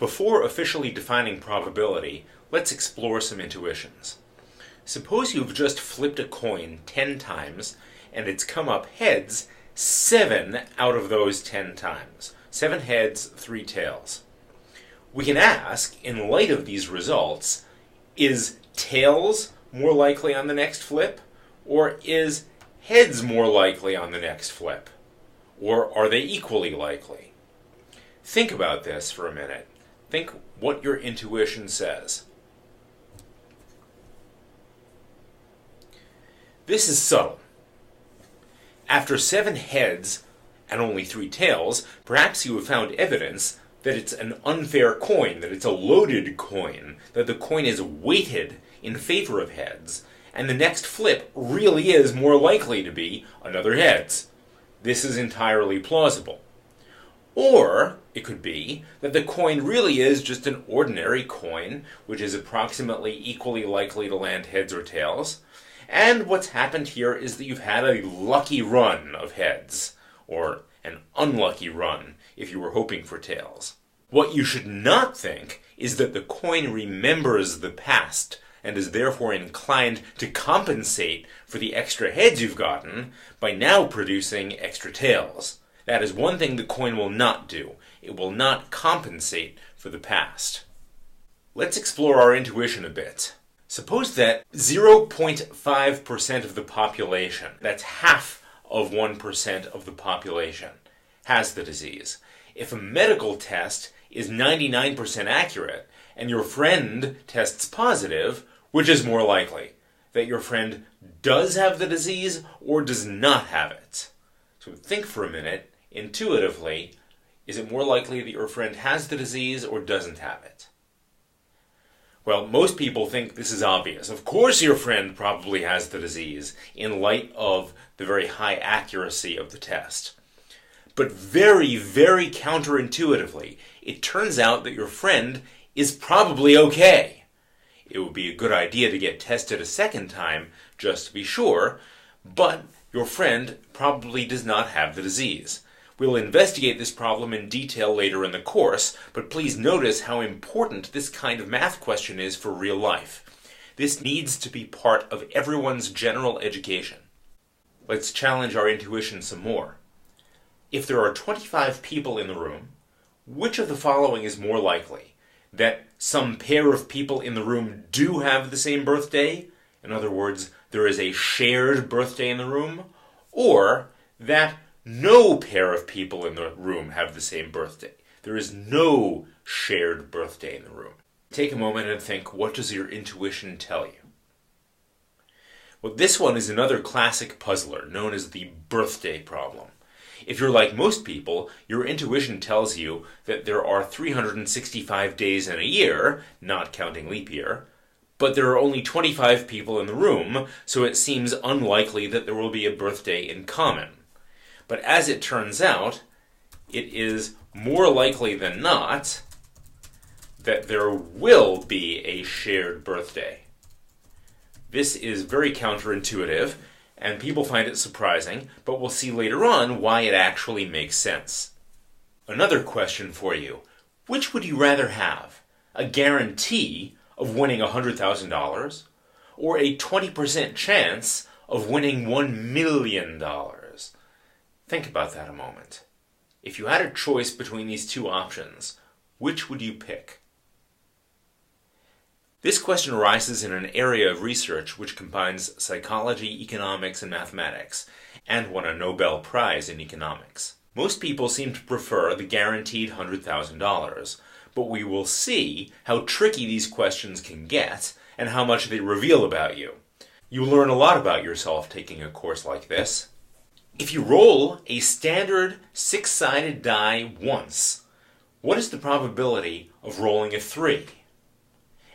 Before officially defining probability, let's explore some intuitions. Suppose you've just flipped a coin 10 times and it's come up heads 7 out of those 10 times. 7 heads, 3 tails. We can ask, in light of these results, is tails more likely on the next flip? Or is heads more likely on the next flip? Or are they equally likely? Think about this for a minute. Think what your intuition says. This is subtle. After 7 heads and only 3 tails, perhaps you have found evidence that it's an unfair coin, that it's a loaded coin, that the coin is weighted in favor of heads, and the next flip really is more likely to be another heads. This is entirely plausible. Or it could be that the coin really is just an ordinary coin, which is approximately equally likely to land heads or tails, and what's happened here is that you've had a lucky run of heads, or an unlucky run if you were hoping for tails. What you should not think is that the coin remembers the past and is therefore inclined to compensate for the extra heads you've gotten by now producing extra tails. That is one thing the coin will not do. It will not compensate for the past. Let's explore our intuition a bit. Suppose that 0.5% of the population, that's half of 1% of the population, has the disease. If a medical test is 99% accurate and your friend tests positive, which is more likely? That your friend does have the disease or does not have it? So think for a minute, intuitively, is it more likely that your friend has the disease or doesn't have it? Well, most people think this is obvious. Of course your friend probably has the disease in light of the very high accuracy of the test. But very, very counterintuitively, it turns out that your friend is probably okay. It would be a good idea to get tested a second time just to be sure, but your friend probably does not have the disease. We'll investigate this problem in detail later in the course, but please notice how important this kind of math question is for real life. This needs to be part of everyone's general education. Let's challenge our intuition some more. If there are 25 people in the room, which of the following is more likely? That some pair of people in the room do have the same birthday? In other words, there is a shared birthday in the room? Or that no pair of people in the room have the same birthday? There is no shared birthday in the room. Take a moment and think, what does your intuition tell you? Well, this one is another classic puzzler known as the birthday problem. If you're like most people, your intuition tells you that there are 365 days in a year, not counting leap year, but there are only 25 people in the room, so it seems unlikely that there will be a birthday in common. But as it turns out, it is more likely than not that there will be a shared birthday. This is very counterintuitive, and people find it surprising, but we'll see later on why it actually makes sense. Another question for you. Which would you rather have? A guarantee of winning $100,000 or a 20% chance of winning $1 million? Think about that a moment. If you had a choice between these two options, which would you pick? This question arises in an area of research which combines psychology, economics, and mathematics, and won a Nobel Prize in economics. Most people seem to prefer the guaranteed $100,000, but we will see how tricky these questions can get and how much they reveal about you. You'll learn a lot about yourself taking a course like this. If you roll a standard 6-sided die once, what is the probability of rolling a 3?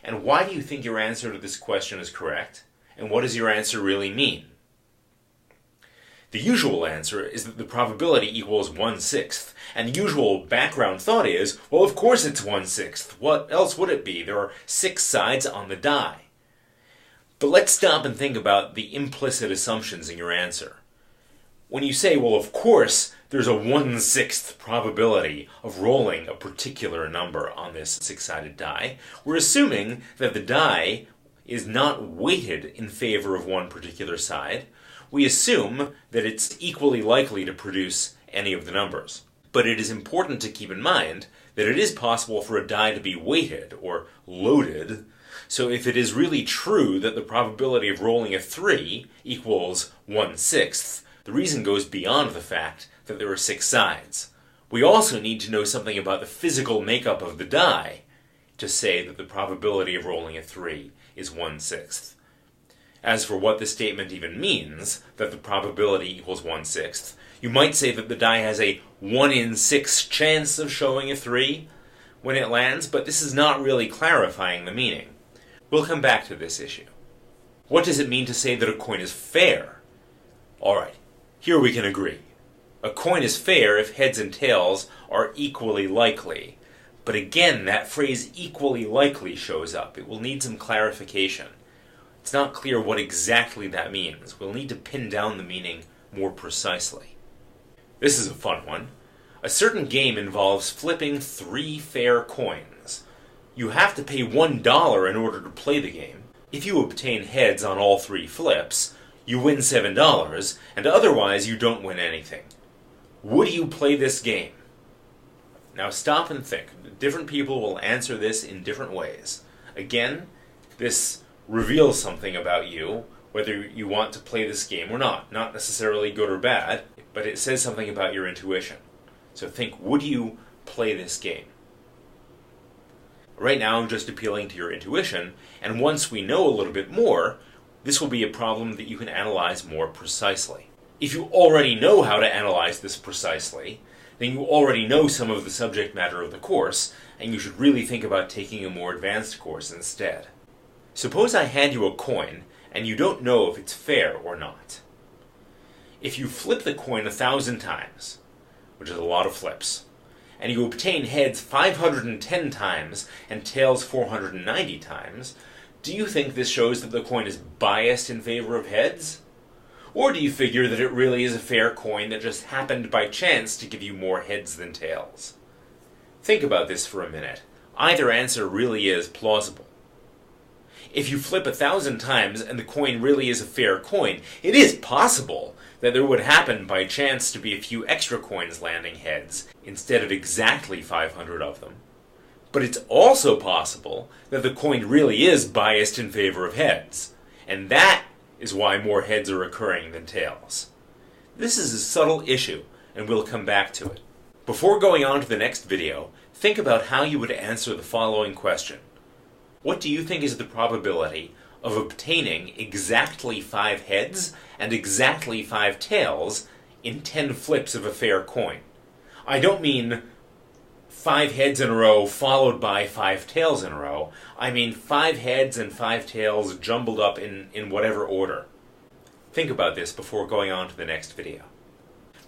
And why do you think your answer to this question is correct? And what does your answer really mean? The usual answer is that the probability equals 1/6, and the usual background thought is, well, of course it's 1/6. What else would it be? There are 6 sides on the die. But let's stop and think about the implicit assumptions in your answer. When you say, well, of course, there's a 1/6 probability of rolling a particular number on this six-sided die, we're assuming that the die is not weighted in favor of one particular side. We assume that it's equally likely to produce any of the numbers. But it is important to keep in mind that it is possible for a die to be weighted, or loaded. So if it is really true that the probability of rolling a 3 equals 1/6, the reason goes beyond the fact that there are 6 sides. We also need to know something about the physical makeup of the die to say that the probability of rolling a 3 is 1/6. As for what the statement even means, that the probability equals 1/6, you might say that the die has a 1 in 6 chance of showing a 3 when it lands, but this is not really clarifying the meaning. We'll come back to this issue. What does it mean to say that a coin is fair? Alright, here we can agree. A coin is fair if heads and tails are equally likely. But again, that phrase equally likely shows up. It will need some clarification. It's not clear what exactly that means. We'll need to pin down the meaning more precisely. This is a fun one. A certain game involves flipping 3 fair coins. You have to pay $1 in order to play the game. If you obtain heads on all 3 flips, you win $7, and otherwise you don't win anything. Would you play this game? Now stop and think. Different people will answer this in different ways. Again, this reveals something about you, whether you want to play this game or not. Not necessarily good or bad, but it says something about your intuition. So think, would you play this game? Right now I'm just appealing to your intuition, and once we know a little bit more, this will be a problem that you can analyze more precisely. If you already know how to analyze this precisely, then you already know some of the subject matter of the course, and you should really think about taking a more advanced course instead. Suppose I hand you a coin, and you don't know if it's fair or not. If you flip the coin 1,000 times, which is a lot of flips, and you obtain heads 510 times and tails 490 times, do you think this shows that the coin is biased in favor of heads? Or do you figure that it really is a fair coin that just happened by chance to give you more heads than tails? Think about this for a minute. Either answer really is plausible. If you flip 1,000 times and the coin really is a fair coin, it is possible that there would happen by chance to be a few extra coins landing heads instead of exactly 500 of them. But it's also possible that the coin really is biased in favor of heads, and that is why more heads are occurring than tails. This is a subtle issue, and we'll come back to it. Before going on to the next video, think about how you would answer the following question. What do you think is the probability of obtaining exactly 5 heads and exactly 5 tails in 10 flips of a fair coin? I don't mean 5 heads in a row followed by 5 tails in a row. I mean 5 heads and 5 tails jumbled up in whatever order. Think about this before going on to the next video.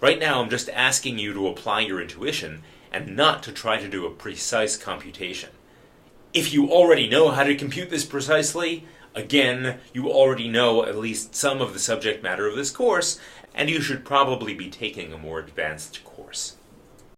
Right now I'm just asking you to apply your intuition and not to try to do a precise computation. If you already know how to compute this precisely, again, you already know at least some of the subject matter of this course, and you should probably be taking a more advanced course.